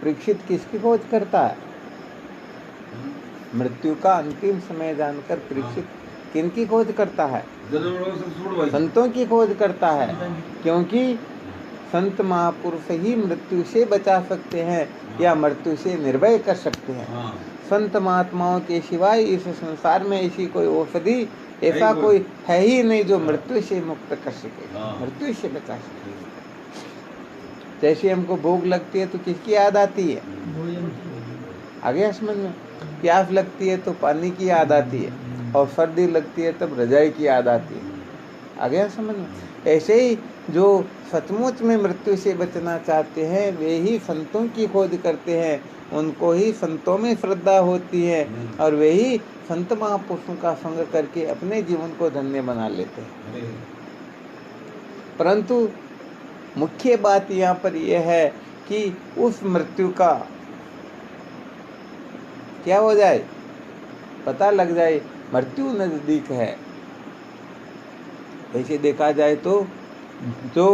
परीक्षित किसकी खोज करता है? मृत्यु का अंतिम समय जानकर परीक्षित किनकी खोज करता है? संतों की खोज करता है, क्योंकि संत महापुरुष ही मृत्यु से बचा सकते हैं या मृत्यु से निर्भय कर सकते हैं। संत महात्माओं के सिवाय इस संसार में ऐसी कोई औषधि, ऐसा कोई है ही नहीं जो मृत्यु से मुक्त कर सके, मृत्यु से बचा सके। जैसे हमको भूख लगती है तो किसकी याद आती है? आ गया समझ में? प्यास लगती है तो पानी की याद आती है, और सर्दी लगती है तब रजाई की याद आती है। आ गया समझ में? ऐसे ही जो सचमुच में मृत्यु से बचना चाहते हैं वे ही संतों की खोज करते हैं, उनको ही संतों में श्रद्धा होती है, और वे ही संत महापुरुषों का संग करके अपने जीवन को धन्य बना लेते हैं। परंतु मुख्य बात यहाँ पर यह है कि उस मृत्यु का क्या हो जाए, पता लग जाए, मृत्यु नजदीक है। ऐसे देखा जाए तो जो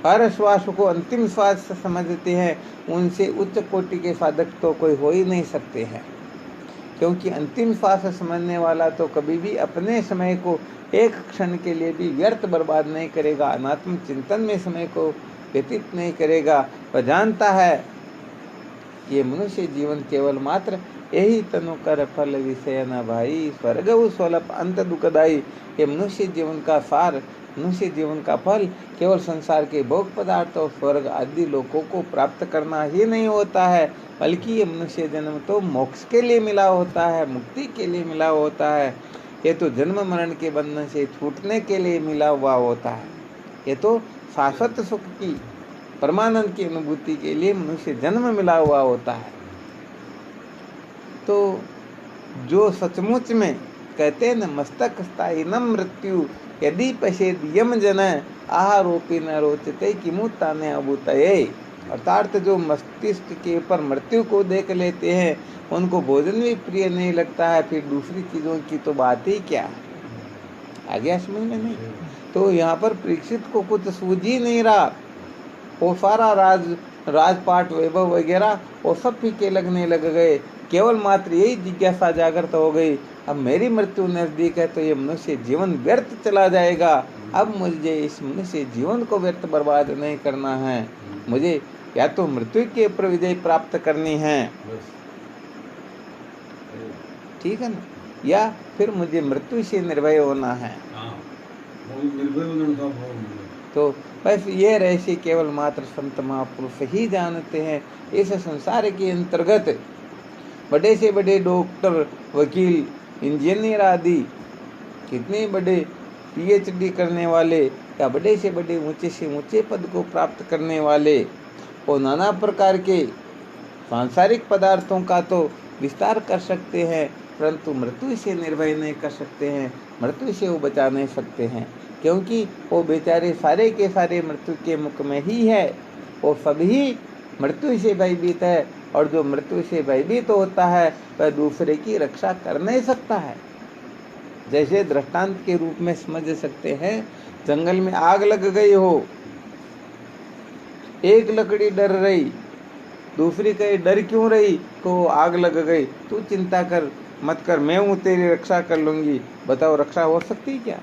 हर श्वास को अंतिम श्वास समझते हैं उनसे उच्च कोटि के साधक तो कोई हो ही नहीं सकते हैं, क्योंकि अंतिम श्वास समझने वाला तो कभी भी अपने समय को एक क्षण के लिए भी व्यर्थ बर्बाद नहीं करेगा, अनात्म चिंतन में समय को व्यतीत नहीं करेगा। वह जानता है ये मनुष्य जीवन केवल मात्र यही तनु कर फल विषय न भाई, स्वर्ग स्वल्प अंत दुखदाई। ये मनुष्य जीवन का सार, मनुष्य जीवन का फल केवल संसार के भोग पदार्थ और स्वर्ग आदि लोकों को प्राप्त करना ही नहीं होता है, बल्कि ये मनुष्य जन्म तो मोक्ष के लिए मिला होता है, मुक्ति के लिए मिला होता है। ये तो जन्म मरण के बंधन से छूटने के लिए मिला हुआ होता है। ये तो शाश्वत सुख की, परमानंद की अनुभूति के लिए मनुष्य जन्म मिला हुआ होता है। तो जो सचमुच में कहते हैं न, मस्तक स्थायी न मृत्यु यदि पश्येत यम जन आहारोपी न रोचते किमुता ने अभूतये। अर्थात जो मस्तिष्क के ऊपर मृत्यु को देख लेते हैं उनको भोजन भी प्रिय नहीं लगता है, फिर दूसरी चीजों की तो बात ही क्या है। आ गया समझ में? नहीं तो यहाँ पर परीक्षित को कुछ सूझ ही नहीं रहा। वो सारा राजपाट वैभव वगैरह वो सब फीके लगने लग गए, केवल मात्र यही जिज्ञासा जागृत हो गई, अब मेरी मृत्यु नजदीक है तो ये मनुष्य जीवन व्यर्थ चला जाएगा, अब मुझे इस मनुष्य जीवन को व्यर्थ बर्बाद नहीं करना है, मुझे या तो मृत्यु के ऊपर विजय प्राप्त करनी है, ठीक है ना, या फिर मुझे मृत्यु से निर्भय होना है। तो बस ये रहस्य केवल मात्र संत महापुरुष ही जानते हैं। इस संसार के अंतर्गत बड़े से बड़े डॉक्टर, वकील, इंजीनियर आदि कितने बड़े पीएचडी करने वाले या बड़े से बड़े ऊंचे से ऊंचे पद को प्राप्त करने वाले और नाना प्रकार के सांसारिक पदार्थों का तो विस्तार कर सकते हैं, परंतु मृत्यु से निर्भय नहीं कर सकते हैं, मृत्यु से वो बचा नहीं सकते हैं, क्योंकि वो बेचारे सारे के सारे मृत्यु के मुख में ही है। वो सभी मृत्यु से भयभीत है, और जो मृत्यु से भयभीत होता है वह दूसरे की रक्षा कर नहीं सकता है। जैसे दृष्टांत के रूप में समझ सकते हैं, जंगल में आग लग गई हो, एक लकड़ी डर रही, दूसरी कहे डर क्यों रही, तो आग लग गई, तू चिंता कर मत कर, मैं हूँ तेरी रक्षा कर लूंगी। बताओ रक्षा हो सकती क्या?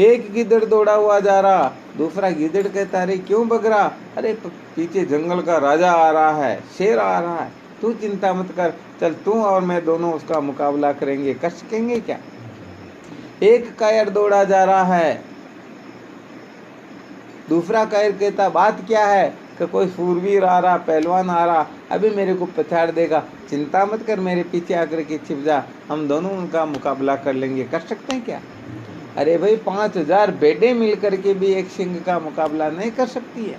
एक गिद्दड़ दौड़ा हुआ जा रहा, दूसरा गिद्दड़ कहता अरे क्यों भग रहा, अरे पीछे जंगल का राजा आ रहा है, शेर आ रहा है, तू चिंता मत कर, चल तू और मैं दोनों उसका मुकाबला करेंगे, कर सकेंगे क्या? एक कायर दौड़ा जा रहा है, दूसरा कायर कहता बात क्या है, कि कोई सूरवीर आ रहा, पहलवान आ रहा, अभी मेरे को पछाड़ देगा, चिंता मत कर, मेरे पीछे आकर के छिप जा, हम दोनों उनका मुकाबला कर लेंगे। कर सकते हैं क्या? अरे भाई 5000 बेटे मिल करके भी एक सिंह का मुकाबला नहीं कर सकती है।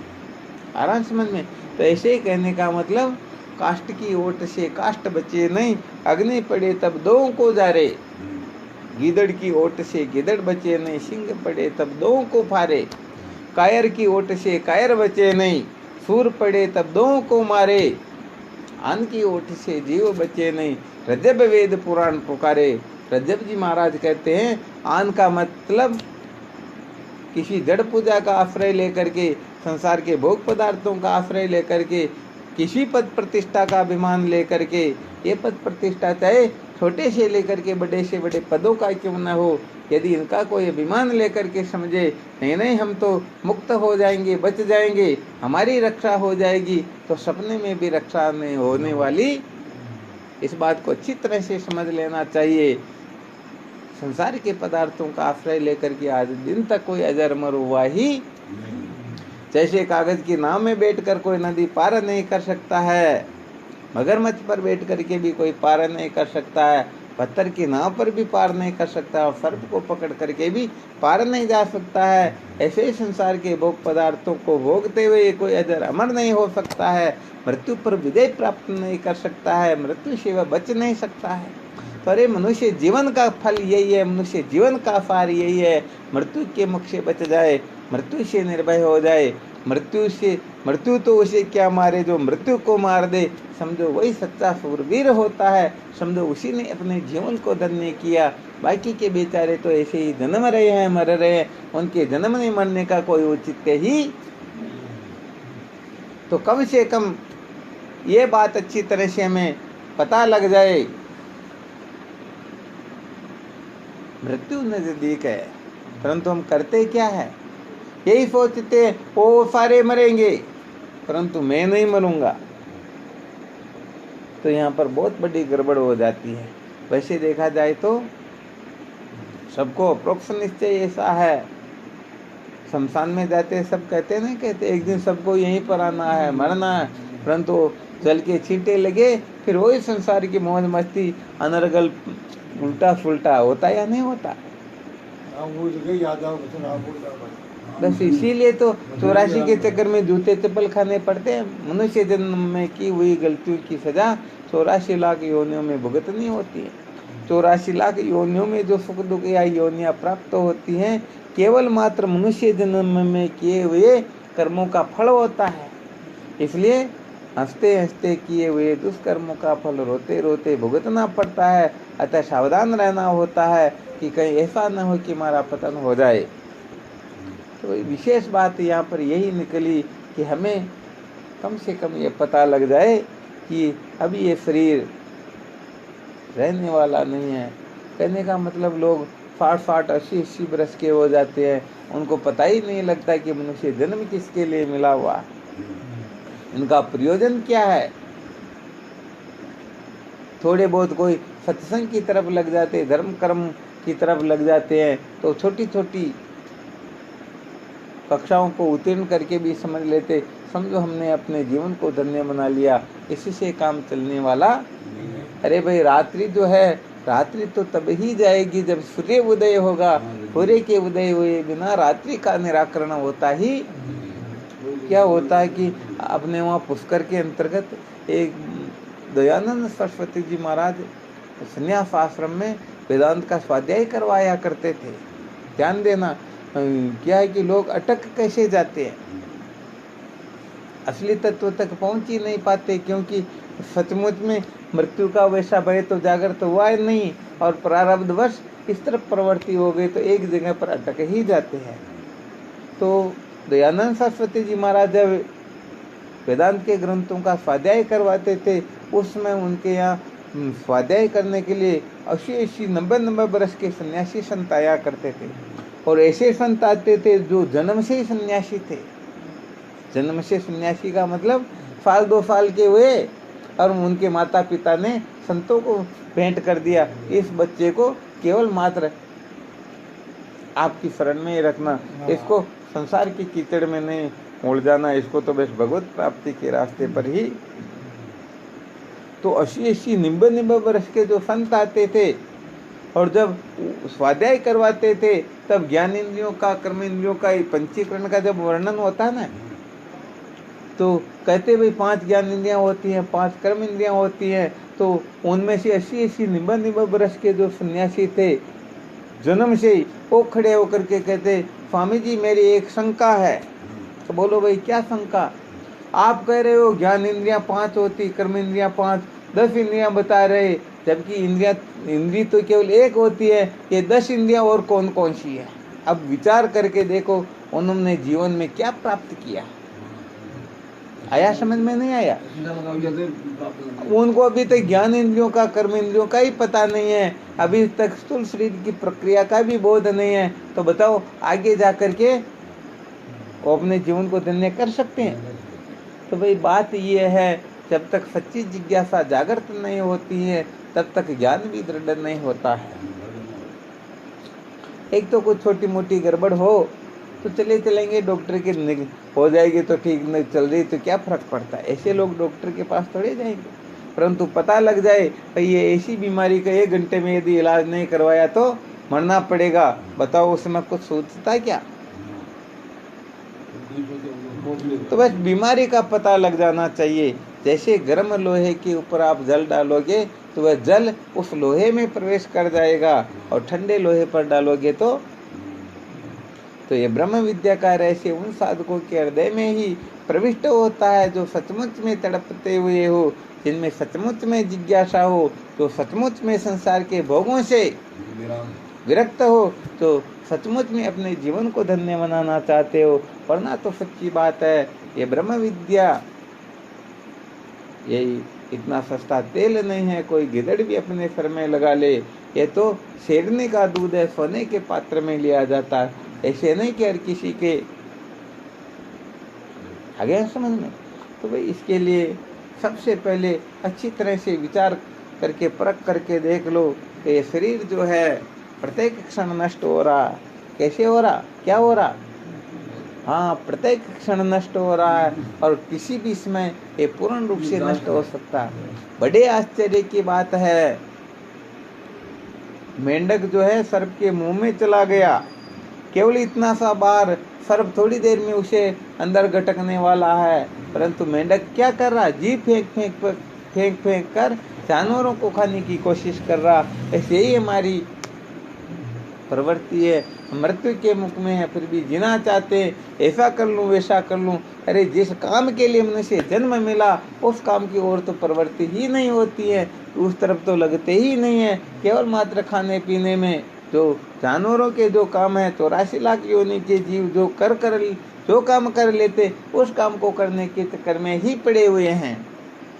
आराम समझ में? तो ऐसे ही कहने का मतलब, काष्ट की ओट से काष्ट बचे नहीं, अग्नि पड़े तब दो को जारे, गिदड़ की ओट से गिदड़ बचे नहीं, सिंह पड़े तब दो को फारे, कायर की ओट से कायर बचे नहीं, सूर पड़े तब दो को मारे, आन की ओट से जीव बचे नहीं, रजब वेद पुराण पुकारे। रजब जी महाराज कहते हैं आन का मतलब किसी जड़ पूजा का आश्रय लेकर के संसार के भोग पदार्थों का आश्रय लेकर के, किसी पद प्रतिष्ठा का अभिमान लेकर के, ये पद प्रतिष्ठा चाहे छोटे से लेकर के बड़े से बड़े पदों का क्यों न हो, यदि इनका कोई अभिमान लेकर के समझे नहीं नहीं हम तो मुक्त हो जाएंगे, बच जाएंगे, हमारी रक्षा हो जाएगी, तो सपने में भी रक्षा नहीं होने वाली। इस बात को अच्छी तरह से समझ लेना चाहिए। संसार के पदार्थों का आश्रय लेकर के आज दिन तक कोई अजर अमर हुआ ही, जैसे कागज की नाव में बैठकर कोई नदी पार नहीं कर सकता है, मगरमच्छ पर बैठ करके भी कोई पार नहीं कर सकता है, पत्थर की नाव पर भी पार नहीं कर सकता, और सर्प को पकड़ करके भी पार नहीं जा सकता है, ऐसे ही संसार के भोग पदार्थों को भोगते हुए कोई अजर अमर नहीं हो सकता है, मृत्यु पर विजय प्राप्त नहीं कर सकता है, मृत्यु से वह बच नहीं सकता है। तो अरे मनुष्य जीवन का फल यही है, मनुष्य जीवन का सार यही है, मृत्यु के मुख से बच जाए, मृत्यु से निर्भय हो जाए, मृत्यु तो उसे क्या मारे जो मृत्यु को मार दे, समझो वही सच्चा सूरवीर होता है, समझो उसी ने अपने जीवन को धन्य किया। बाकी के बेचारे तो ऐसे ही जन्म रहे हैं, मर रहे हैं, उनके जन्म नहीं मरने का कोई औचित्य ही। तो कम से कम ये बात अच्छी तरह से हमें पता लग जाए, मृत्यु नजदीक है, परंतु हम करते क्या है, यही सोचते हैं वो सारे मरेंगे परंतु मैं नहीं मरूंगा। तो यहाँ पर बहुत बड़ी गड़बड़ हो जाती है। वैसे देखा जाए तो सबको अप्रोक्ष निश्चय ऐसा है, शमशान में जाते सब कहते नहीं कहते एक दिन सबको यहीं पर आना है, मरना है, परंतु जल के छींटे लगे फिर वही संसार की मौज मस्ती अनर्गल उल्टा फुल्टा होता या नहीं होता। बस इसीलिए तो 84 के चक्कर में जूते चप्पल खाने पड़ते हैं। मनुष्य जन्म में की हुई गलतियों की सजा 84 लाख योनियों में भुगतनी होती है। 84 लाख योनियों में जो सुख दुख या योनियां प्राप्त होती हैं केवल मात्र मनुष्य जन्म में किए हुए कर्मों का फल होता है। इसलिए हंसते हंसते किए हुए दुष्कर्मों का फल रोते रोते भुगतना पड़ता है। अतः सावधान रहना होता है कि कहीं ऐसा न हो कि हमारा पतन हो जाए। तो विशेष बात यहाँ पर यही निकली कि हमें कम से कम ये पता लग जाए कि अभी ये शरीर रहने वाला नहीं है। कहने का मतलब लोग 60 80 बरस के हो जाते हैं, उनको पता ही नहीं लगता कि मनुष्य जन्म किसके लिए मिला हुआ, इनका प्रयोजन क्या है। थोड़े बहुत कोई सत्संग की तरफ लग जाते, धर्म कर्म की तरफ लग जाते हैं, तो छोटी छोटी कक्षाओं को उत्तीर्ण करके भी समझ लेते, समझो हमने अपने जीवन को धन्य बना लिया, इसी से काम चलने वाला। अरे भाई रात्रि जो है, रात्रि तो तब ही जाएगी जब सूर्य उदय होगा। सूर्य के उदय हुए बिना रात्रि का निराकरण होता ही क्या होता है कि अपने वहाँ पुष्कर के अंतर्गत एक दयानंद सरस्वती जी महाराज संन्यास आश्रम में वेदांत का स्वाध्याय करवाया करते थे। ध्यान देना, क्या है कि लोग अटक कैसे जाते हैं, असली तत्व तक पहुंच ही नहीं पाते, क्योंकि सचमुच में मृत्यु का वैसा भय तो जागृत हुआ ही नहीं और प्रारब्धवश इस तरफ प्रवृत्ति हो गई तो एक जगह पर अटक ही जाते हैं। तो दयानंद सरस्वती जी महाराज जब वेदांत के ग्रंथों का स्वाध्याय करवाते थे, उस समय उनके यहाँ स्वाध्याय करने के लिए 80 90 बरस के सन्यासी संत आया करते थे। और ऐसे संत आते थे जो जन्म से ही सन्यासी थे। जन्म से सन्यासी का मतलब 1-2 साल के हुए और उनके माता पिता ने संतों को भेंट कर दिया, इस बच्चे को केवल मात्र आपकी शरण में ही रखना, इसको संसार की कीचड़ में नहीं उड़ जाना, इसको तो बस भगवत प्राप्ति के रास्ते पर ही। तो 80 90 वर्ष के जो संत आते थे और जब स्वाध्याय करवाते थे, तब ज्ञान इंद्रियों का कर्म इंद्रियों का पंचीकरण का जब वर्णन होता है ना, तो कहते भाई 5 ज्ञान इंद्रियां होती हैं, 5 कर्म इंद्रियां होती हैं। तो उनमें से 80 90 वर्ष के जो सन्यासी थे जन्म से ही, वो खड़े होकर के कहते, स्वामी जी मेरी एक शंका है। तो बोलो भाई क्या शंका? आप कह रहे हो ज्ञान इंद्रियां 5 होती, कर्म इंद्रियां 5, 10 इंद्रियां बता रहे, जबकि इंद्री तो केवल एक होती है, ये 10 इंद्रियां और कौन कौन सी है? अब विचार करके देखो उन्होंने जीवन में क्या प्राप्त किया। आया समझ में? नहीं आया? उनको अभी तक ज्ञान इंद्रियों का, कर्म इंद्रियों का ही पता नहीं है, अभी तक स्थूल शरीर की प्रक्रिया का भी बोध नहीं है, तो बताओ आगे जा करके वो अपने जीवन को धन्य कर सकते हैं? तो भाई बात ये है, जब तक सच्ची जिज्ञासा जागृत नहीं होती है तब तक ज्ञान भी दृढ़ नहीं होता है। एक तो कुछ छोटी मोटी गड़बड़ हो तो चलेंगे डॉक्टर के, हो जाएगी तो ठीक, नहीं चल रही तो क्या फर्क पड़ता है, ऐसे लोग डॉक्टर के पास थोड़े जाएंगे। परंतु पता लग जाए भाई ये ऐसी बीमारी का 1 घंटे में यदि इलाज नहीं करवाया तो मरना पड़ेगा, बताओ उसमें कुछ सोचता है क्या? तो बस बीमारी का पता लग जाना चाहिए। जैसे गर्म लोहे के ऊपर आप जल डालोगे तो वह जल उस लोहे में प्रवेश कर जाएगा, और ठंडे लोहे पर डालोगे तो ये ब्रह्म विद्या का रहस्य उन साधकों के हृदय में ही प्रविष्ट होता है जो सचमुच में तड़पते हुए हो, जिनमें सचमुच में जिज्ञासा हो, जो सचमुच में संसार के भोगों से विरक्त हो, तो सचमुच में अपने जीवन को धन्य बनाना चाहते हो। वरना तो सच्ची बात है, ये ब्रह्म विद्या यही इतना सस्ता तेल नहीं है, कोई गिदड़ भी अपने सर में लगा ले। ये तो शेरनी का दूध है, सोने के पात्र में लिया जाता है, ऐसे नहीं कि हर किसी के आ गया समझ में। तो भाई इसके लिए सबसे पहले अच्छी तरह से विचार करके परख करके देख लो कि ये शरीर जो है प्रत्येक क्षण नष्ट हो रहा। कैसे हो रहा? क्या हो रहा? हाँ, प्रत्येक क्षण नष्ट हो रहा है, और किसी भी समय ये पूर्ण रूप से नष्ट हो सकता है। बड़े आश्चर्य की बात है, मेंढक जो है सर्प के मुंह में चला गया, केवल इतना सा बार, सर्प थोड़ी देर में उसे अंदर गटकने वाला है, परंतु मेंढक क्या कर रहा? जी फेंक फेंक कर जानवरों को खाने की कोशिश कर रहा। ऐसे ही हमारी प्रवृत्ति है, मृत्यु के मुख में है, फिर भी जीना चाहते, ऐसा कर लूं वैसा कर लूं। अरे जिस काम के लिए मनुष्य जन्म मिला उस काम की ओर तो प्रवृत्ति ही नहीं होती है, उस तरफ तो लगते ही नहीं है, केवल मात्र खाने पीने में। जो जानवरों के जो काम है, 84 लाख योनि के जीव जो काम कर लेते, उस काम को करने के चक्कर में ही पड़े हुए हैं।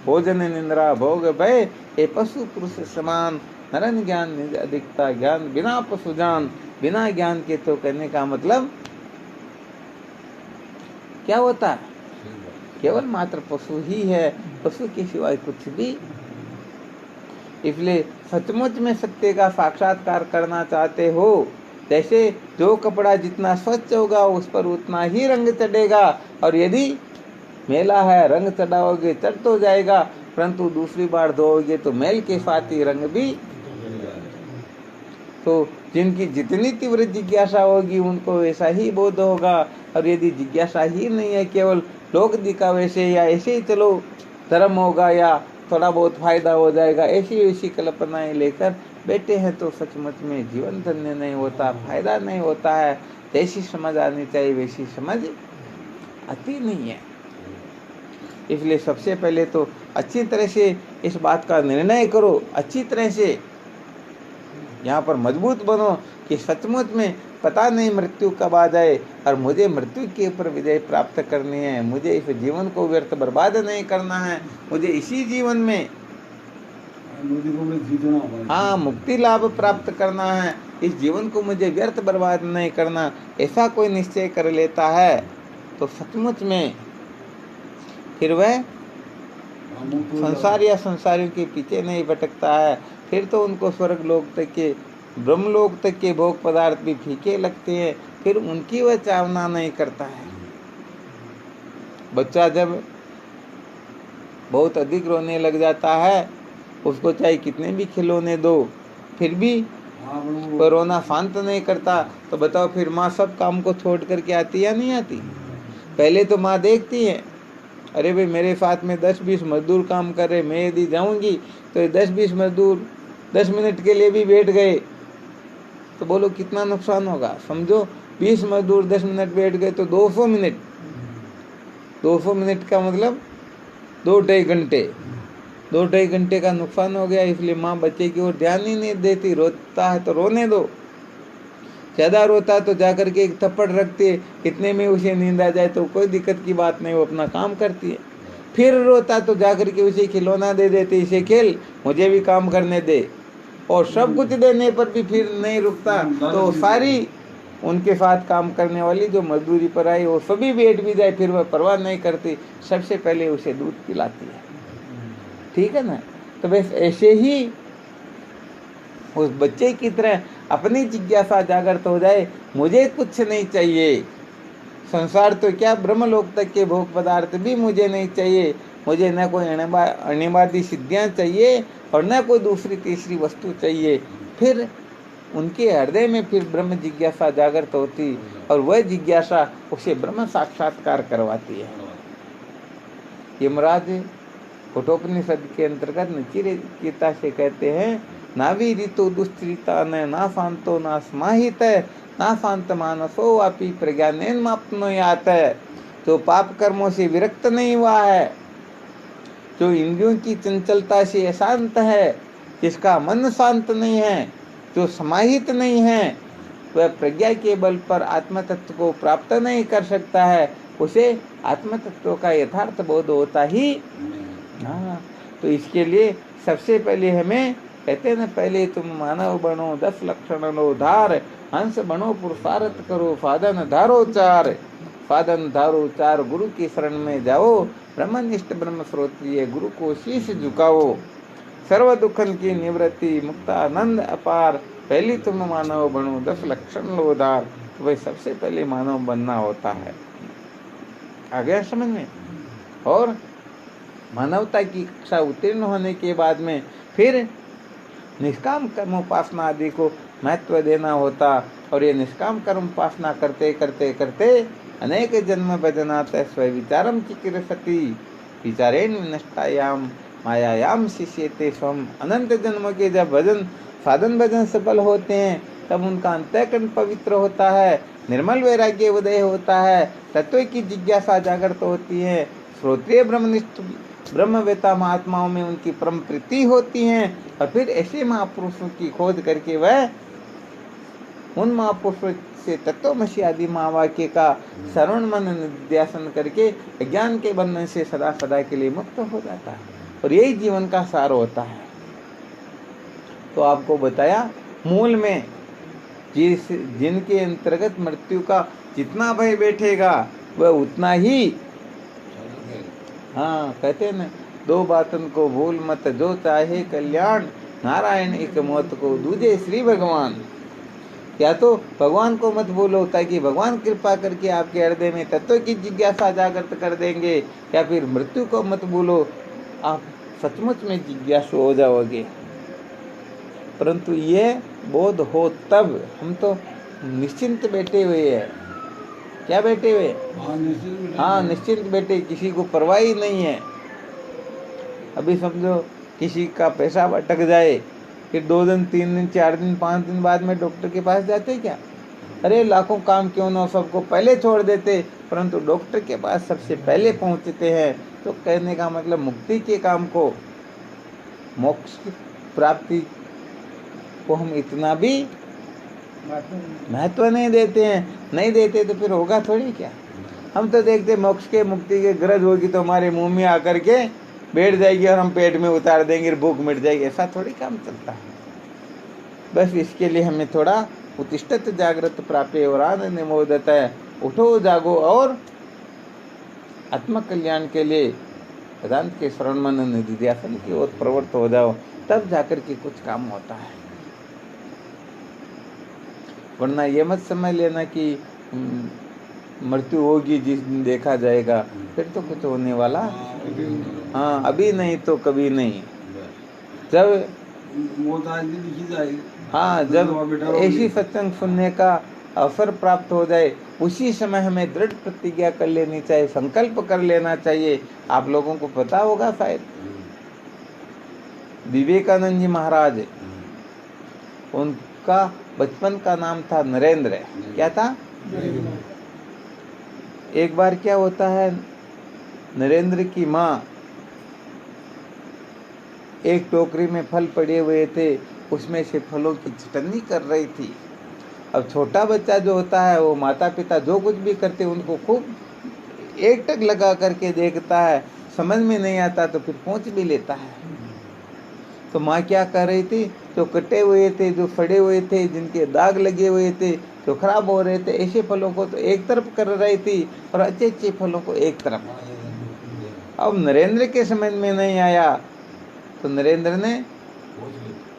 भोजन निंद्रा भोग भय ये पशु पुरुष समान, नरन ज्ञान निज अधिकता ज्ञान बिना पशु जान। बिना ज्ञान के तो करने का मतलब क्या होता है? केवल मात्र पशु ही है, पशु के सिवाय कुछ भी। इसलिए सचमुच में सत्य का साक्षात्कार करना चाहते हो, जैसे जो कपड़ा जितना स्वच्छ होगा उस पर उतना ही रंग चढ़ेगा, और यदि मैला है रंग चढ़ाओगे चढ़ तो जाएगा, परंतु दूसरी बार धोओगे तो मैल के साथ ही रंग भी। तो जिनकी जितनी तीव्र जिज्ञासा होगी उनको वैसा ही बोध होगा, और यदि जिज्ञासा ही नहीं है, केवल लोक दिखावे से या ऐसे ही चलो धर्म होगा या थोड़ा बहुत फायदा हो जाएगा, ऐसी वैसी कल्पनाएं लेकर बैठे हैं, तो सचमुच में जीवन धन्य नहीं होता, फायदा नहीं होता है। जैसी समझ आनी चाहिए वैसी समझ आती नहीं है। इसलिए सबसे पहले तो अच्छी तरह से इस बात का निर्णय करो, अच्छी तरह से यहाँ पर मजबूत बनो कि सचमुच में पता नहीं मृत्यु कब आ जाए, और मुझे मृत्यु के ऊपर विजय प्राप्त करनी है, मुझे इस जीवन को व्यर्थ बर्बाद नहीं करना है, मुझे इसी जीवन में मुक्ति लाभ प्राप्त करना है, इस जीवन को मुझे व्यर्थ बर्बाद नहीं करना। ऐसा कोई निश्चय कर लेता है तो सचमुच में फिर वह संसार या संसारियों के पीछे नहीं भटकता है। फिर तो उनको स्वर्ग लोक तक के, ब्रह्मलोक तक के भोग पदार्थ भी फीके लगते हैं, फिर उनकी वह चावना नहीं करता है। बच्चा जब बहुत अधिक रोने लग जाता है, उसको चाहे कितने भी खिलौने दो, फिर भी वो रोना शांत नहीं करता, तो बताओ फिर माँ सब काम को छोड़ करके आती या नहीं आती? पहले तो माँ देखती है, अरे भाई मेरे साथ में 10-20 मजदूर काम कर रहे, मैं यदि जाऊंगी तो ये 10-20 मजदूर 10 मिनट के लिए भी बैठ गए तो बोलो कितना नुकसान होगा। समझो 20 मजदूर 10 मिनट बैठ गए तो 200 मिनट, 200 मिनट का मतलब 2-2.5 घंटे, 2-2.5 घंटे का नुकसान हो गया। इसलिए माँ बच्चे की ओर ध्यान ही नहीं देती, रोता है तो रोने दो, ज़्यादा रोता तो जाकर के एक थप्पड़ रखती है, इतने में उसे नींद आ जाए तो कोई दिक्कत की बात नहीं, वो अपना काम करती है। फिर रोता तो जाकर के उसे खिलौना दे देते, इसे खेल, मुझे भी काम करने दे। और सब कुछ देने पर भी फिर नहीं रुकता, तो सारी उनके साथ काम करने वाली जो मजदूरी पर आई वो सभी बैठ भी जाए, फिर वह परवाह नहीं करती, सबसे पहले उसे दूध पिलाती है। ठीक है ना। तो बस ऐसे ही उस बच्चे की तरह अपनी जिज्ञासा जागृत हो जाए, मुझे कुछ नहीं चाहिए, संसार तो क्या ब्रह्मलोक तक के भोग पदार्थ भी मुझे नहीं चाहिए, मुझे न कोई अणिमादी सिद्धियां चाहिए और न कोई दूसरी तीसरी वस्तु चाहिए। फिर उनके हृदय में फिर ब्रह्म जिज्ञासा जागृत होती और वह जिज्ञासा उसे ब्रह्म साक्षात्कार करवाती है। यमराज कठोपनिषद के अंतर्गत नचिकेता से कहते हैं, नावी ऋतु दुस्त्रिता ना शांतो ना समाहित ना शांत मानसो वापी प्रज्ञानेन माप्नुयात। जो पाप कर्मों से विरक्त नहीं हुआ है, जो इंद्रियों की चंचलता से अशांत है, जिसका मन शांत नहीं है, जो समाहित नहीं है, वह प्रज्ञा के बल पर आत्म तत्व को प्राप्त नहीं कर सकता है, उसे आत्म तत्व का यथार्थ बोध होता ही। हाँ, तो इसके लिए सबसे पहले हमें कहते हैं ना, पहले तुम मानव बनो 10 लक्षण लो धार, हंस बनो पुरुषार्थ करो फादन धारो चार। फादन धारो चार, गुरु की शरण में जाओ, ब्रह्मनिष्ठ ब्रह्म श्रोत्रिय गुरु को शीश झुकाओ। सर्व दुखन की निवृत्ति मुक्तानंद अपार, पहली तुम मानव बनो 10 लक्षण लो धार। तो भाई सबसे पहले मानव बनना होता है। आ गया समझ में। और मानवता की कक्षा उत्तीर्ण होने के बाद में फिर निष्काम कर्म उपासना आदि को महत्व देना होता। और ये निष्काम कर्म उपासना करते करते करते अनेक जन्म भजनात् स्वविचारम चिकीर्षति विचारेण विनष्टायाम मायायाम शिष्यते स्वम। अनंत जन्मों के जब भजन साधन भजन सफल होते हैं, तब उनका अंतःकरण पवित्र होता है, निर्मल वैराग्य उदय होता है, तत्व की जिज्ञासा जागृत होती है, श्रोत्रिय ब्रह्मनिष्ठ ब्रह्मवेता महात्माओं में उनकी परम प्रीति होती है। और फिर ऐसे महापुरुषों की खोज करके वह उन महापुरुषों से तत्वमसी आदि महावाक्य का श्रवण मन निध्यासन करके ज्ञान के बंधन से सदा सदा के लिए मुक्त हो जाता है। और यही जीवन का सार होता है। तो आपको बताया, मूल में जिनके अंतर्गत मृत्यु का जितना भय बैठेगा वह उतना ही, हाँ कहते हैं ना, 2 बातन को भूल मत, जो चाहे कल्याण, नारायण एक मौत को दूजे श्री भगवान। या तो भगवान को मत भूलो, ताकि भगवान कृपा करके आपके हृदय में तत्व की जिज्ञासा जागृत कर देंगे, या फिर मृत्यु को मत भूलो, आप सचमुच में जिज्ञासु हो जाओगे। परंतु ये बोध हो तब, हम तो निश्चिंत बैठे हुए हैं। क्या बैठे हुए? हाँ, निश्चिंत बैठे, किसी को परवाह ही नहीं है। अभी समझो किसी का पैसा अटक जाए, फिर 2 दिन 3 दिन 4 दिन 5 दिन बाद में डॉक्टर के पास जाते क्या? अरे लाखों काम क्यों ना सबको पहले छोड़ देते, परंतु डॉक्टर के पास सबसे पहले पहुंचते हैं। तो कहने का मतलब मुक्ति के काम को, मोक्ष की प्राप्ति को हम इतना भी महत्व नहीं देते हैं। नहीं देते तो फिर होगा थोड़ी क्या। हम तो देखते मोक्ष के मुक्ति के गरज होगी तो हमारे मुंह में आकर के बैठ जाएगी और हम पेट में उतार देंगे, भूख मिट जाएगी। ऐसा थोड़ी काम चलता है। बस इसके लिए हमें थोड़ा उत्तिष्ठत जागृत प्राप्य और आनंद निमोदत है, उठो जागो और आत्म कल्याण के लिए वेदांत के शरण मन निधिध्यासन की ओर प्रवृत्त हो जाओ, तब जाकर के कुछ काम होता है। वरना ये मत समझ लेना कि मृत्यु होगी जिस दिन देखा जाएगा, फिर तो कुछ होने वाला, हाँ अभी नहीं तो कभी नहीं। जब हाँ, जब ऐसी सत्संग सुनने का अवसर प्राप्त हो जाए, उसी समय हमें दृढ़ प्रतिज्ञा कर लेनी चाहिए, संकल्प कर लेना चाहिए। आप लोगों को पता होगा शायद, विवेकानंद जी महाराज, उनका बचपन का नाम था नरेंद्र। क्या था? एक बार क्या होता है, नरेंद्र की माँ एक टोकरी में फल पड़े हुए थे, उसमें से फलों की छटनी कर रही थी। अब छोटा बच्चा जो होता है वो माता पिता जो कुछ भी करते उनको खूब एकटक लगा करके देखता है, समझ में नहीं आता तो फिर पहुँच भी लेता है। तो माँ क्या कर रही थी, जो कटे हुए थे, जो सड़े हुए थे, जिनके दाग लगे हुए थे, जो खराब हो रहे थे, ऐसे फलों को तो एक तरफ कर रही थी और अच्छे अच्छे फलों को एक तरफ। अब नरेंद्र के समझ में नहीं आया तो नरेंद्र ने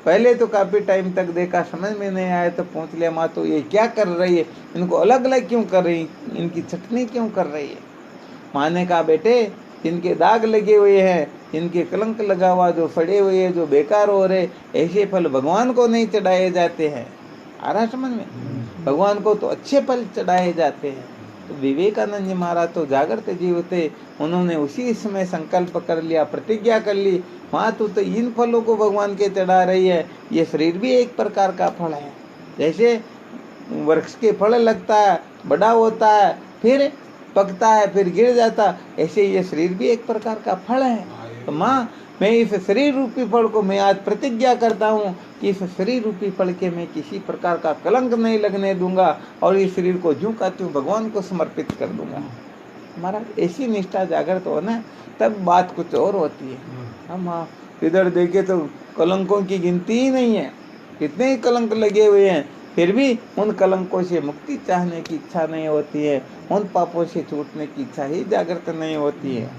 पहले तो काफी टाइम तक देखा, समझ में नहीं आया तो पूछ लिया, माँ तो ये क्या कर रही है, इनको अलग अलग क्यों कर रही, इनकी छटनी क्यों कर रही है। माँ ने कहा, बेटे जिनके दाग लगे हुए हैं, जिनके कलंक लगा हुआ, जो सड़े हुए हैं, जो बेकार हो रहे, ऐसे फल भगवान को नहीं चढ़ाए जाते हैं। आ रहा समझ में, भगवान को तो अच्छे फल चढ़ाए जाते हैं। तो विवेकानंद जी महाराज तो जागृत जीव थे, उन्होंने उसी समय संकल्प कर लिया, प्रतिज्ञा कर ली, माँ तू तो इन फलों को भगवान के चढ़ा रही है, ये शरीर भी एक प्रकार का फल है। जैसे वृक्ष के फल लगता है, बड़ा होता है, फिर पकता है, फिर गिर जाता, ऐसे ये शरीर भी एक प्रकार का फल है। तो माँ मैं इस शरीर रूपी फल को मैं आज प्रतिज्ञा करता हूँ कि इस शरीर रूपी फल के मैं किसी प्रकार का कलंक नहीं लगने दूंगा और इस शरीर को ज्यों का त्यों भगवान को समर्पित कर दूंगा। हमारा ऐसी निष्ठा जागृत हो ना, तब बात कुछ और होती है। हम इधर देखे तो कलंकों की गिनती ही नहीं है, कितने ही कलंक लगे हुए हैं, फिर भी उन कलंकों से मुक्ति चाहने की इच्छा नहीं होती है, उन पापों से छूटने की इच्छा ही जागृत नहीं होती है।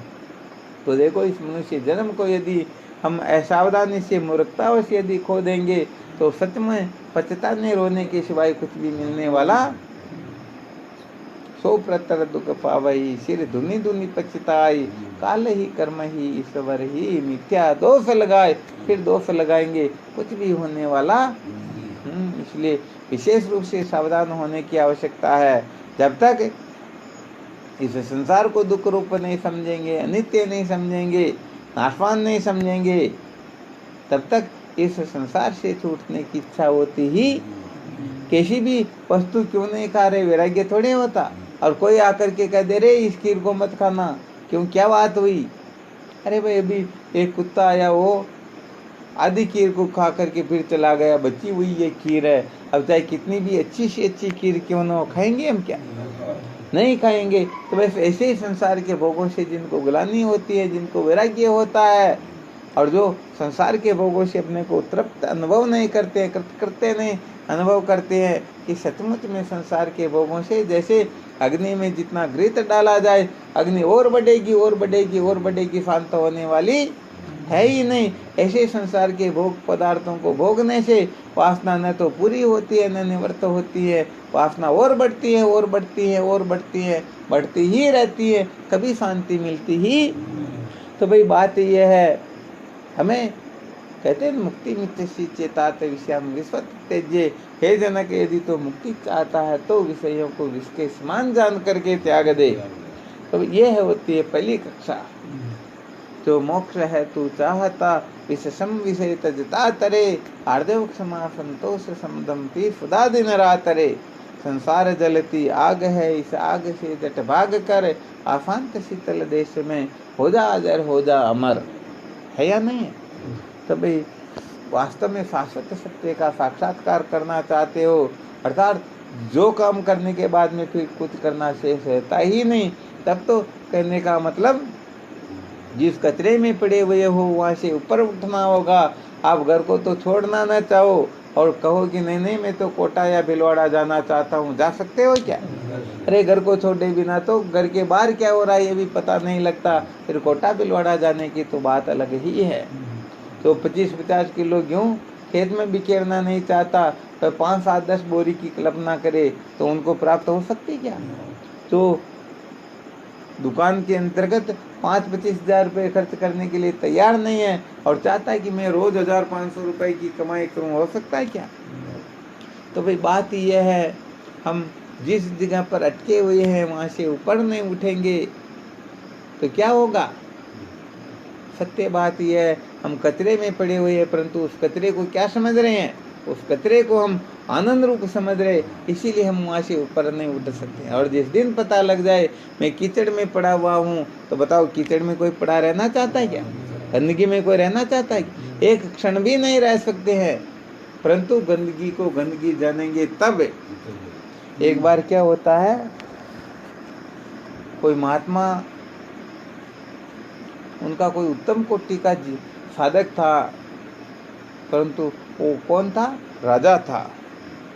तो देखो, इस मनुष्य जन्म को यदि हम असावधानी से, मूर्खता से यदि खो देंगे तो सच में पछताने रोने के सिवाय कुछ भी मिलने वाला। 100 प्रतर दुख पावई, सिर धुनी धुनी पछताई, काल ही कर्म ही ईश्वर ही, मिथ्या दोष लगाए, फिर दोष लगाएंगे, कुछ भी होने वाला। इसलिए विशेष रूप से सावधान होने की आवश्यकता है। जब तक इस संसार को दुख रूप नहीं समझेंगे, अनित्य नहीं समझेंगे, नाशवान नहीं समझेंगे, तब तक इस संसार से छूटने की इच्छा होती ही। किसी भी वस्तु क्यों नहीं खा रहे, वैराग्य थोड़े होता। और कोई आकर के कह दे रे इस खीर को मत खाना, क्यों, क्या बात हुई, अरे भाई अभी एक कुत्ता आया, वो आधी खीर को खा करके फिर चला गया, बची हुई ये खीर है, अब चाहे कितनी भी अच्छी से अच्छी खीर क्यों ना हो, खाएंगे हम क्या, नहीं खाएंगे। तो बस ऐसे ही संसार के भोगों से जिनको ग्लानि होती है, जिनको वैराग्य होता है, और जो संसार के भोगों से अपने को तृप्त अनुभव नहीं करते हैं, करते नहीं अनुभव करते हैं कि सचमुच में संसार के भोगों से जैसे अग्नि में जितना घृत डाला जाए, अग्नि और बढ़ेगी और बढ़ेगी और बढ़ेगी, शांत होने वाली है ही नहीं। ऐसे संसार के भोग पदार्थों को भोगने से वासना न तो पूरी होती है, न निवृत्त होती है, वासना और बढ़ती है और बढ़ती है और बढ़ती है, बढ़ती ही रहती है, कभी शांति मिलती ही। तो भाई बात यह है, हमें कहते हैं मुक्ति मित्यसी चेतात विषयाम विश्वत त्यज्य, हे जनक यदि तो मुक्ति चाहता है तो विषयों को विष के समान जान करके त्याग दे। तो यह होती है पहली कक्षा। जो मोक्ष है तू चाहता, विषम विषय तजता तरे, आर्देव क्षमा संतोष समदम पी खुदा दिन रात रे। संसार जलती आग है, इस आग से जट भाग कर, आशांत शीतल देश में हो जा अजर हो जा अमर, है या नहीं है। तो भाई वास्तव में शाश्वत सत्य का साक्षात्कार करना चाहते हो, अर्थात जो काम करने के बाद में फिर कुछ करना शेष रहता ही नहीं, तब तो कहने का मतलब जिस कचरे में पड़े हुए हो वहाँ से ऊपर उठना होगा। आप घर को तो छोड़ना ना चाहो और कहो कि नहीं नहीं मैं तो कोटा या भिलवाड़ा जाना चाहता हूँ, जा सकते हो क्या? अरे घर को छोड़े बिना तो घर के बाहर क्या हो रहा है ये भी पता नहीं लगता, फिर कोटा भिलवाड़ा जाने की तो बात अलग ही है। तो 25-50 किलो गेहूँ खेत में बिखेरना नहीं चाहता तो 5-7-10 बोरी की कल्पना करे तो उनको प्राप्त हो सकती क्या? तो दुकान के अंतर्गत 5-25 हज़ार रुपये खर्च करने के लिए तैयार नहीं है और चाहता है कि मैं रोज 1500 रुपये की कमाई करूं, हो सकता है क्या? तो भाई बात यह है, हम जिस जगह पर अटके हुए हैं वहां से ऊपर नहीं उठेंगे तो क्या होगा? सत्य बात यह है, हम कचरे में पड़े हुए हैं, परंतु उस कचरे को क्या समझ रहे हैं? उस कचरे को हम आनंद रूप समझ रहे, इसीलिए हम वहाँ से ऊपर नहीं उठ सकते। और जिस दिन पता लग जाए मैं कीचड़ में पड़ा हुआ हूँ, तो बताओ कीचड़ में कोई पड़ा रहना चाहता है क्या? गंदगी में कोई रहना चाहता है? एक क्षण भी नहीं रह सकते हैं, परंतु गंदगी को गंदगी जानेंगे तब। एक बार क्या होता है, कोई महात्मा उनका कोई उत्तम कोटि का साधक था, परंतु वो कौन था? राजा था,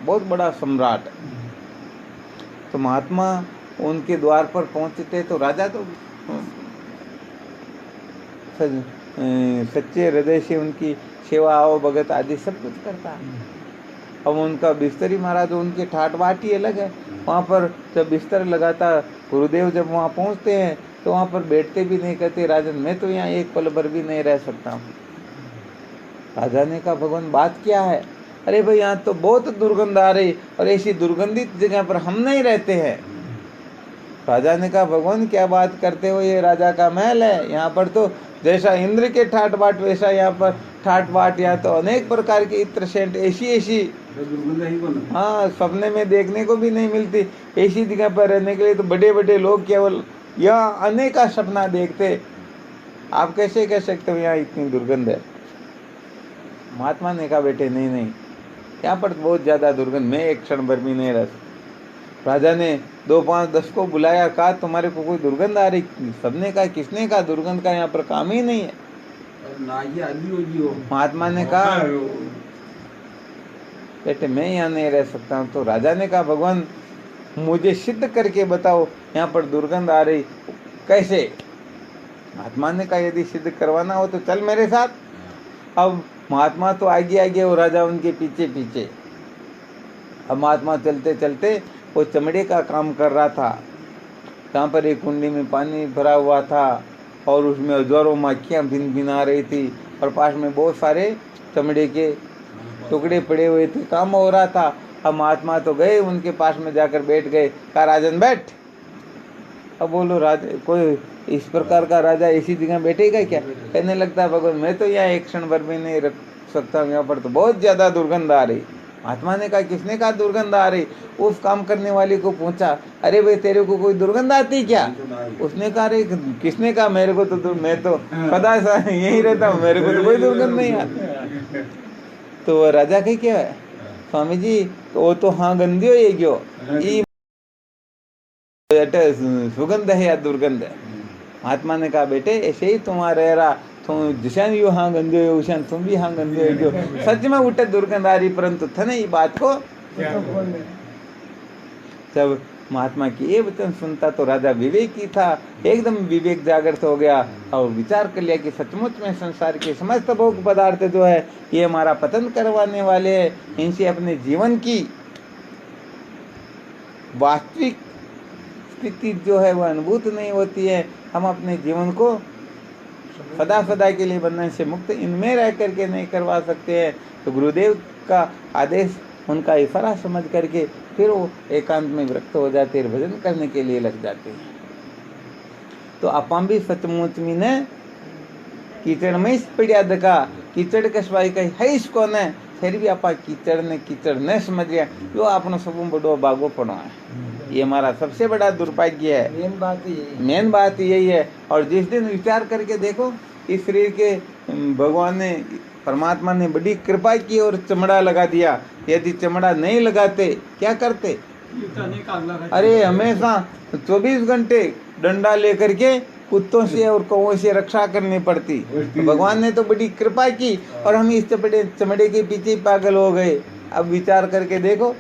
बहुत बड़ा सम्राट। तो महात्मा उनके द्वार पर पहुंचते तो राजा तो सच्चे हृदय से उनकी सेवा आओ भगत आदि सब कुछ करता है। अब उनका बिस्तर ही महाराज उनके ठाट बाट ही अलग है। वहाँ पर जब बिस्तर लगाता गुरुदेव जब वहाँ पहुँचते हैं तो वहाँ पर बैठते भी नहीं, कहते राजन मैं तो यहाँ एक पल भर भी नहीं रह सकता हूँ। राजा ने कहा भगवान बात क्या है? अरे भाई यहाँ तो बहुत दुर्गंध आ रही और ऐसी दुर्गंधित जगह पर हम नहीं रहते हैं। राजा ने कहा भगवान क्या बात करते हो, ये राजा का महल है, यहाँ पर तो जैसा इंद्र के ठाट बाट वैसा यहाँ पर ठाट बाट, यहाँ तो अनेक प्रकार की इत्र सेंट ऐसी हाँ सपने में देखने को भी नहीं मिलती। ऐसी जगह पर रहने के लिए तो बड़े बड़े लोग केवल यहाँ अनेक का सपना देखते, आप कैसे कह सकते हो यहाँ इतनी दुर्गंध है? महात्मा ने कहा बेटे नहीं नहीं, यहाँ पर बहुत ज्यादा दुर्गंध, मैं एक क्षण भर भी नहीं रह सकता। राजा ने 2 5 10 को बुलाया, कहा तुम्हारे को कोई दुर्गंध आ रही? सबने कहा किसने कहा? दुर्गंध का यहाँ पर काम ही नहीं है। महात्मा ने कहा बेटे मैं यहाँ नहीं रह सकता हूँ। तो राजा ने कहा भगवान मुझे सिद्ध करके बताओ यहाँ पर दुर्गंध आ रही कैसे? महात्मा ने कहा यदि सिद्ध करवाना हो तो चल मेरे साथ। अब महात्मा तो आगे आगे और राजा उनके पीछे पीछे। अब महात्मा चलते चलते वो चमड़े का काम कर रहा था, जहाँ पर एक कुंडी में पानी भरा हुआ था और उसमें हजारों मक्खियाँ भिन भिन आ रही थी और पास में बहुत सारे चमड़े के टुकड़े पड़े हुए थे, काम हो रहा था। अब महात्मा तो गए उनके पास में जाकर बैठ गए, कहा राजन बैठ। अब बोलो राजा कोई इस प्रकार का राजा इसी जगह बैठेगा क्या? कहने लगता भगवान मैं तो यहाँ एक क्षण भर भी नहीं रख सकता हूँ, यहाँ पर तो बहुत ज्यादा दुर्गंध आ रही। महात्मा ने कहा किसने कहा दुर्गंध आ रही? उस काम करने वाले को पूछा, अरे भाई तेरे को कोई दुर्गंध आती क्या? उसने कहा अरे किसने कहा मेरे को तो मैं तो सदा यही रहता हूँ, मेरे को तो कोई दुर्गंध नहीं आती। तो राजा कहे क्या है स्वामी जी तो वो तो हाँ गंदी हो ये क्यों सुगंध है या दुर्गंध है? महात्मा ने कहा बेटे ऐसे ही तुम्हारा रहा तुम जिशान यू हाँ गंदे हो उशान तुम भी हाँ गंदे हो क्यों? सच में उठे दुर्गंध आ रही, परंतु था नहीं बात को। जब महात्मा की ये वचन सुनता तो राजा विवेकी था, एकदम विवेक जागृत हो गया और विचार कर लिया कि सचमुच में संसार के समस्त भोग पदार्थ जो है ये हमारा पतन करवाने वाले हैं, इनसे अपने जीवन की वास्तविक स्थिति जो है वह अनुभूत नहीं होती है। हम अपने जीवन को सदा सदा के लिए बंधन से मुक्त इनमें रह करके नहीं करवा सकते हैं। तो गुरुदेव का आदेश उनका इशारा समझ करके फिर वो एकांत में विरक्त हो जाते हैं, भजन करने के लिए लग जाते हैं। तो आप भी सचमुच में ने कीचड़ में पड़ा दका कीचड़ कसवाई कही है इसको ने फिर भी आप कीचड़ ने समझ गया जो आपनो सब बड़ो बागो पड़ो है। ये हमारा सबसे बड़ा दुर्भाग्य है। मेन बात यही है। और जिस दिन विचार करके देखो इस शरीर के भगवान ने परमात्मा ने बड़ी कृपा की और चमड़ा लगा दिया। यदि चमड़ा नहीं लगाते क्या करते? अरे हमेशा 24 घंटे डंडा लेकर के कुत्तों से और कौओं से रक्षा करनी पड़ती। तो भगवान ने तो बड़ी कृपा की और हम इस चमड़े के पीछे पागल हो गए। अब विचार करके देखो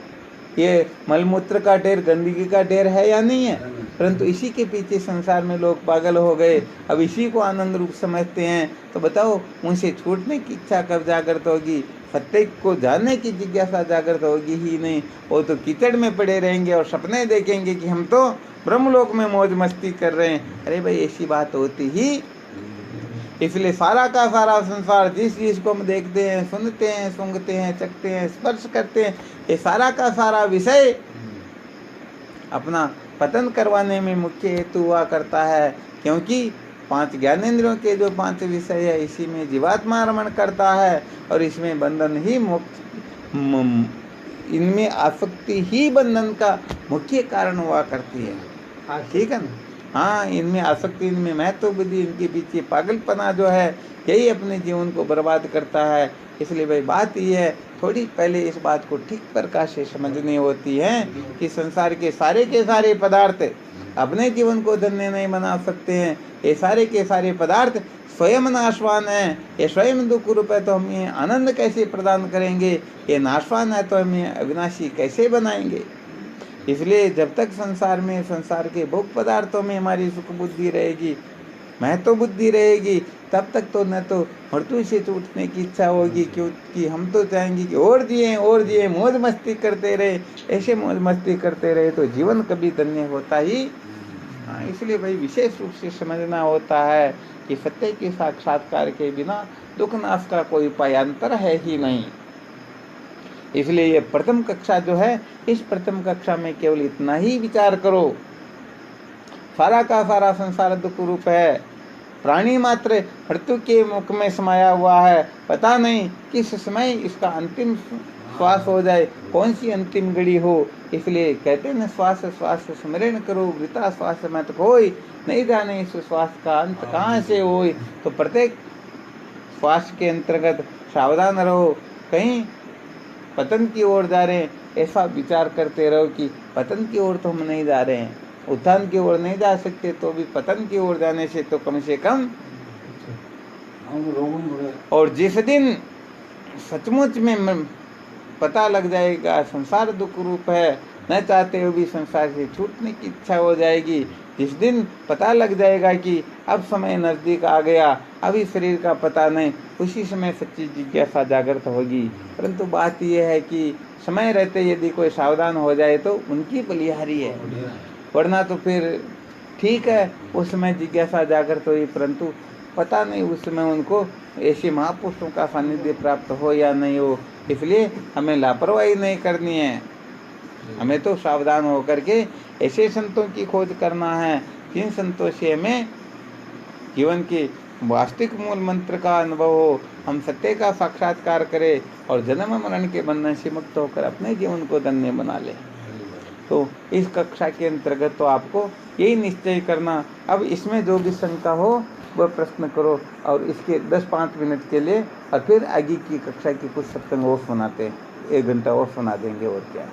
ये मलमूत्र का ढेर गंदगी का ढेर है या नहीं है? परंतु इसी के पीछे संसार में लोग पागल हो गए, अब इसी को आनंद रूप समझते हैं। तो बताओ उनसे छूटने की इच्छा कब जागृत होगी? सत्य को जानने की जिज्ञासा जागृत होगी ही नहीं। वो तो कीचड़ में पड़े रहेंगे और सपने देखेंगे कि हम तो ब्रह्मलोक में मौज मस्ती कर रहे हैं। अरे भाई ऐसी बात होती ही। इसलिए सारा का सारा संसार जिस चीज को हम देखते हैं, सुनते हैं, सूंघते हैं, चखते हैं, स्पर्श करते हैं, ये सारा का सारा विषय अपना पतन करवाने में मुख्य हेतु हुआ करता है। क्योंकि 5 ज्ञानेंद्रियों के जो 5 विषय है इसी में जीवात्मा रमण करता है और इसमें बंधन ही इनमें आसक्ति ही बंधन का मुख्य कारण हुआ करती है। ठीक है ना? हाँ, इनमें आसक्ति, इनमें महत्व बुद्धि, इनके पीछे पागलपना जो है यही अपने जीवन को बर्बाद करता है। इसलिए भाई बात ये है, थोड़ी पहले इस बात को ठीक प्रकार से समझनी होती है कि संसार के सारे पदार्थ अपने जीवन को धन्य नहीं बना सकते हैं। ये सारे के सारे पदार्थ स्वयं नाशवान है, ये स्वयं दुख रूप है, तो हम ये आनंद कैसे प्रदान करेंगे? ये नाशवान है तो हम ये अविनाशी कैसे बनाएंगे? इसलिए जब तक संसार में, संसार के भोग पदार्थों में हमारी सुख बुद्धि रहेगी, महत्व बुद्धि रहेगी, तब तक तो न तो मृत्यु से छूटने की इच्छा होगी, क्योंकि हम तो चाहेंगे कि और जिए, मौज मस्ती करते रहे। ऐसे मौज मस्ती करते रहे तो जीवन कभी धन्य होता ही। इसलिए भाई विशेष रूप से समझना होता है कि सत्य के साक्षात्कार के बिना दुख नाश का कोई उपायांतर है ही नहीं। इसलिए ये प्रथम कक्षा जो है, इस प्रथम कक्षा में केवल इतना ही विचार करो, सारा का सारा संसार दुख रूप है, प्राणी मात्र मृत्यु के मुख में समाया हुआ है, पता नहीं किस समय इसका अंतिम श्वास हो जाए, कौन सी अंतिम घड़ी हो। इसलिए कहते न श्वास श्वास स्मरण करो, वृथा श्वास मत खोई, नहीं जाने इस श्वास का अंत कहाँ से होई। तो प्रत्येक श्वास के अंतर्गत सावधान रहो, कहीं पतन की ओर जा रहे हैं ऐसा विचार करते रहो कि पतन की ओर तो हम नहीं जा रहे हैं, उत्थान की ओर नहीं जा सकते, तो भी पतन की ओर जाने से तो कम से कम। और जिस दिन सचमुच में पता लग जाएगा संसार दुख रूप है, न चाहते हुए भी संसार से छूटने की इच्छा हो जाएगी, जिस दिन पता लग जाएगा कि अब समय नजदीक आ गया, अभी शरीर का पता नहीं, उसी समय सच्ची जिज्ञासा जागृत होगी। परंतु बात यह है कि समय रहते यदि कोई सावधान हो जाए तो उनकी बलिहारी है, वरना तो फिर ठीक है उस समय जिज्ञासा जागृत हुई, परंतु पता नहीं उस समय उनको ऐसे महापुरुषों का सानिध्य प्राप्त हो या नहीं हो। इसलिए हमें लापरवाही नहीं करनी है, हमें तो सावधान होकर के ऐसे संतों की खोज करना है जिन संतों से हमें जीवन के वास्तविक मूल मंत्र का अनुभव हो, हम सत्य का साक्षात्कार करें और जन्म मरण के बंधन से मुक्त होकर अपने जीवन को धन्य बना ले। तो इस कक्षा के अंतर्गत तो आपको यही निश्चय करना। अब इसमें जो भी शंका हो वह प्रश्न करो, और इसके 10-5 मिनट के लिए और फिर आगे की कक्षा की कुछ सत्संग और सुनाते हैं, 1 घंटा और सुना देंगे और क्या।